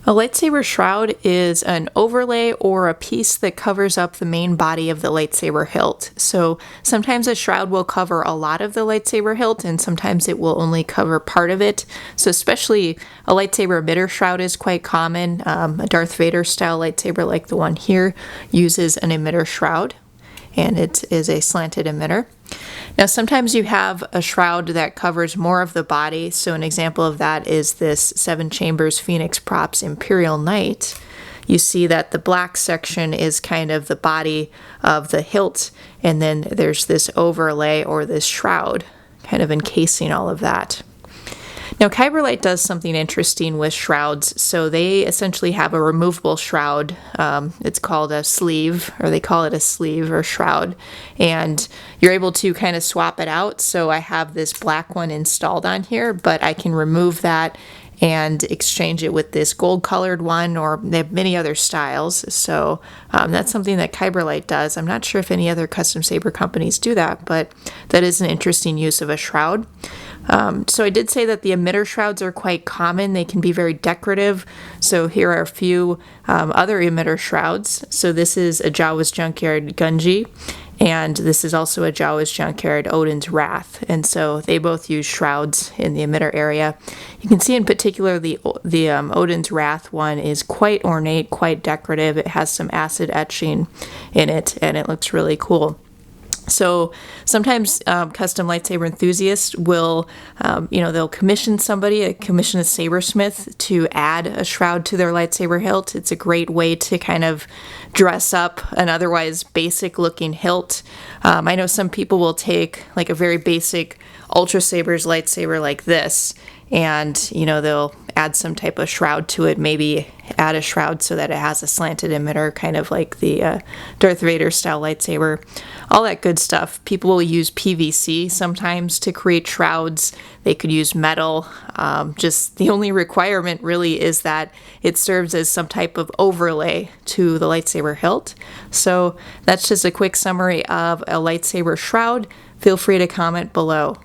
A lightsaber shroud is an overlay or a piece that covers up the main body of the lightsaber hilt. So sometimes a shroud will cover a lot of the lightsaber hilt, and sometimes it will only cover part of it. So especially a lightsaber emitter shroud is quite common. A Darth Vader style lightsaber like the one here uses an emitter shroud, and it is a slanted emitter. Now sometimes you have a shroud that covers more of the body, so an example of that is this 7 Chambers Phoenix Props Imperial Knight. You see that the black section is kind of the body of the hilt, and then there's this overlay or this shroud kind of encasing all of that. Now, Kyberlite does something interesting with shrouds. So they essentially have a removable shroud. It's called a sleeve, or they call it a sleeve or shroud. And you're able to kind of swap it out. So I have this black one installed on here, but I can remove that and exchange it with this gold colored one, or they have many other styles. So that's something that Kyberlite does. I'm not sure if any other custom saber companies do that, but that is an interesting use of a shroud. So I did say that the emitter shrouds are quite common. They can be very decorative. So here are a few other emitter shrouds. So this is a Jawa's Junkyard Gunji, and this is also a Jawa's Junkyard Odin's Wrath. And so they both use shrouds in the emitter area. You can see in particular the Odin's Wrath one is quite ornate, quite decorative. It has some acid etching in it, and it looks really cool. So sometimes custom lightsaber enthusiasts will, they'll commission somebody, commission a sabersmith to add a shroud to their lightsaber hilt. It's a great way to kind of dress up an otherwise basic looking hilt. I know some people will take like a very basic Ultra Saber's lightsaber like this, and they'll add some type of shroud to it, maybe add a shroud so that it has a slanted emitter, kind of like the Darth Vader style lightsaber, all that good stuff. People will use PVC sometimes to create shrouds. They could use metal. Just the only requirement really is that it serves as some type of overlay to the lightsaber hilt. So that's just a quick summary of a lightsaber shroud. Feel free to comment below.